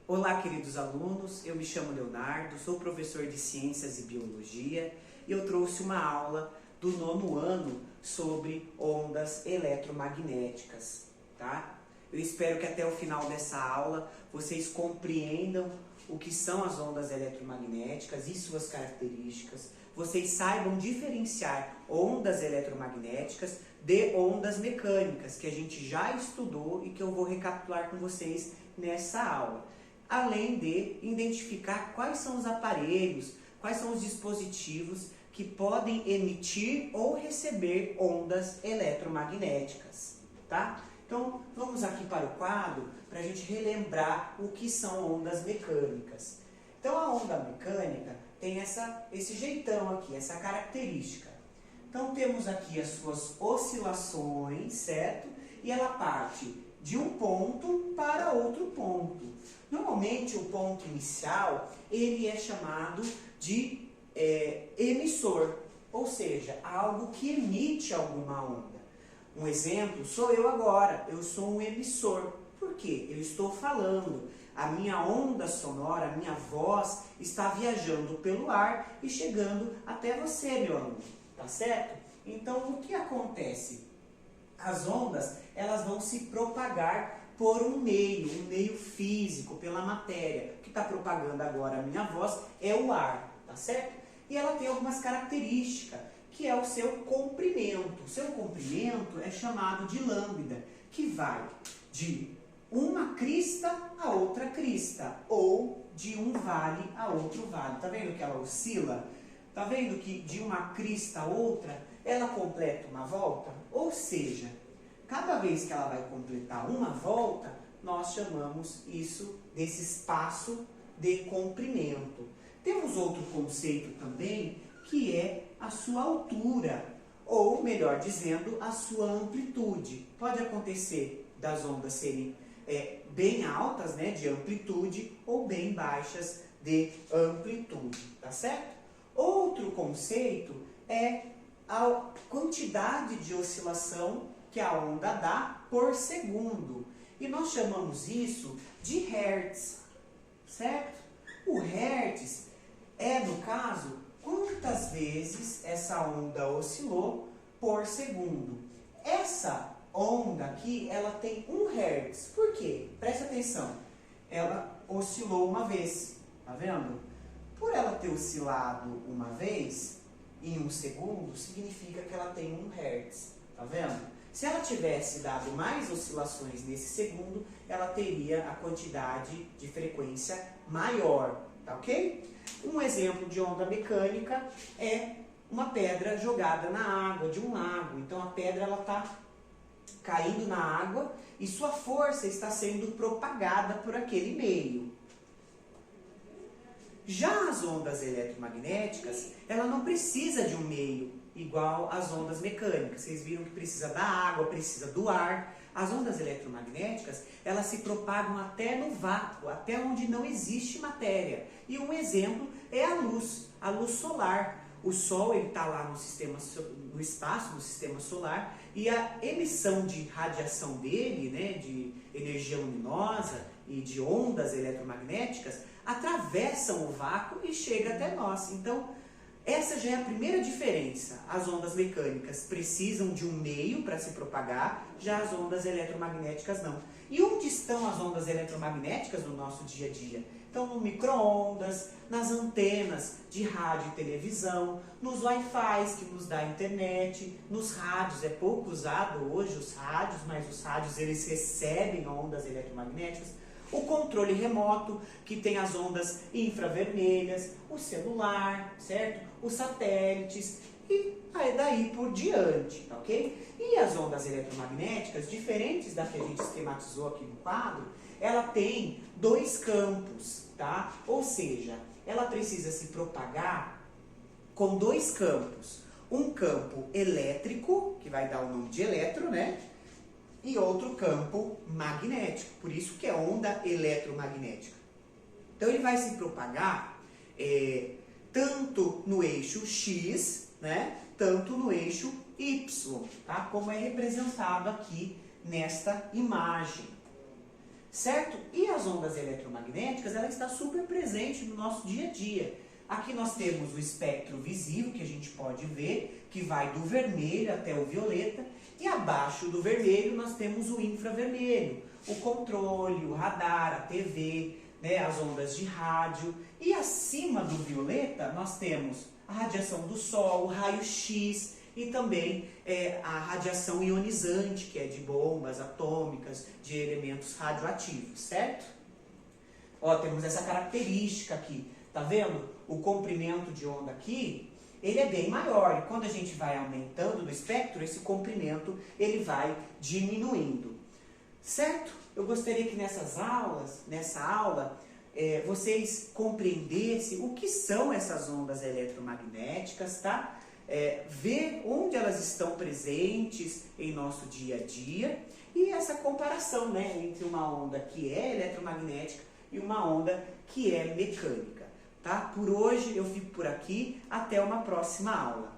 Olá, queridos alunos, eu me chamo Leonardo, sou professor de Ciências e Biologia e eu trouxe uma aula do 9º ano sobre ondas eletromagnéticas, tá? Eu espero que até o final dessa aula vocês compreendam o que são as ondas eletromagnéticas e suas características, vocês saibam diferenciar ondas eletromagnéticas de ondas mecânicas, que a gente já estudou e que eu vou recapitular com vocês nessa aula. Além de identificar quais são os aparelhos, quais são os dispositivos que podem emitir ou receber ondas eletromagnéticas, tá? Então, vamos aqui para o quadro para a gente relembrar o que são ondas mecânicas. Então, a onda mecânica tem esse jeitão aqui, essa característica. Então, temos aqui as suas oscilações, certo? E ela parte de um ponto para outro ponto. Normalmente, o ponto inicial, ele é chamado de emissor, ou seja, algo que emite alguma onda. Um exemplo, sou eu agora, eu sou um emissor. Por quê? Eu estou falando, a minha onda sonora, a minha voz está viajando pelo ar e chegando até você, meu aluno, tá certo? Então, o que acontece? As ondas, elas vão se propagar por um meio físico, pela matéria. O que está propagando agora a minha voz é o ar, tá certo? E ela tem algumas características, que é o seu comprimento. O seu comprimento é chamado de lambda, que vai de uma crista a outra crista, ou de um vale a outro vale. Tá vendo que ela oscila? Tá vendo que de uma crista a outra, ela completa uma volta? Ou seja, cada vez que ela vai completar uma volta, nós chamamos isso desse espaço de comprimento. Temos outro conceito também, que é a sua altura, ou melhor dizendo, a sua amplitude. Pode acontecer das ondas serem bem altas, né, de amplitude, ou bem baixas de amplitude, tá certo? Outro conceito é a quantidade de oscilação que a onda dá por segundo. E nós chamamos isso de hertz, certo? O hertz é, no caso, quantas vezes essa onda oscilou por segundo. Essa onda aqui, ela tem 1 hertz. Por quê? Presta atenção. Ela oscilou uma vez, tá vendo? Por ela ter oscilado uma vez, em 1 segundo, significa que ela tem 1 hertz, tá vendo? Se ela tivesse dado mais oscilações nesse segundo, ela teria a quantidade de frequência maior, tá ok? Um exemplo de onda mecânica é uma pedra jogada na água de um lago. Então a pedra ela está caindo na água e sua força está sendo propagada por aquele meio. Já as ondas eletromagnéticas, ela não precisa de um meio igual às ondas mecânicas. Vocês viram que precisa da água, precisa do ar. As ondas eletromagnéticas, elas se propagam até no vácuo, até onde não existe matéria. E um exemplo é a luz solar. O Sol está lá no espaço, no sistema solar, e a emissão de radiação dele, né, de energia luminosa e de ondas eletromagnéticas, atravessam o vácuo e chega até nós. Então, essa já é a primeira diferença. As ondas mecânicas precisam de um meio para se propagar, já as ondas eletromagnéticas não. E onde estão as ondas eletromagnéticas no nosso dia a dia? Então, no micro-ondas, nas antenas de rádio e televisão, nos Wi-Fi que nos dá internet, nos rádios. É pouco usado hoje os rádios, mas os rádios eles recebem ondas eletromagnéticas. O controle remoto, que tem as ondas infravermelhas, o celular, certo? Os satélites e daí por diante, ok? E as ondas eletromagnéticas, diferentes da que a gente esquematizou aqui no quadro, ela tem 2 campos, tá? Ou seja, ela precisa se propagar com 2 campos. Um campo elétrico, que vai dar o nome de eletro, né? E outro campo magnético, por isso que é onda eletromagnética. Então ele vai se propagar tanto no eixo X, né, tanto no eixo Y, tá? Como é representado aqui nesta imagem. certo? E as ondas eletromagnéticas, ela está super presente no nosso dia a dia. Aqui nós temos o espectro visível, que a gente pode ver, que vai do vermelho até o violeta, e abaixo do vermelho nós temos o infravermelho, o controle, o radar, a TV, né, as ondas de rádio. E acima do violeta nós temos a radiação do Sol, o raio-x e também a radiação ionizante, que é de bombas atômicas, de elementos radioativos, certo? Ó, temos essa característica aqui, tá vendo? O comprimento de onda aqui, ele é bem maior, e quando a gente vai aumentando no espectro, esse comprimento ele vai diminuindo, certo? Eu gostaria que nessa aula, vocês compreendessem o que são essas ondas eletromagnéticas, tá? Ver onde elas estão presentes em nosso dia a dia e essa comparação, né, entre uma onda que é eletromagnética e uma onda que é mecânica. Tá? Por hoje eu fico por aqui, até uma próxima aula.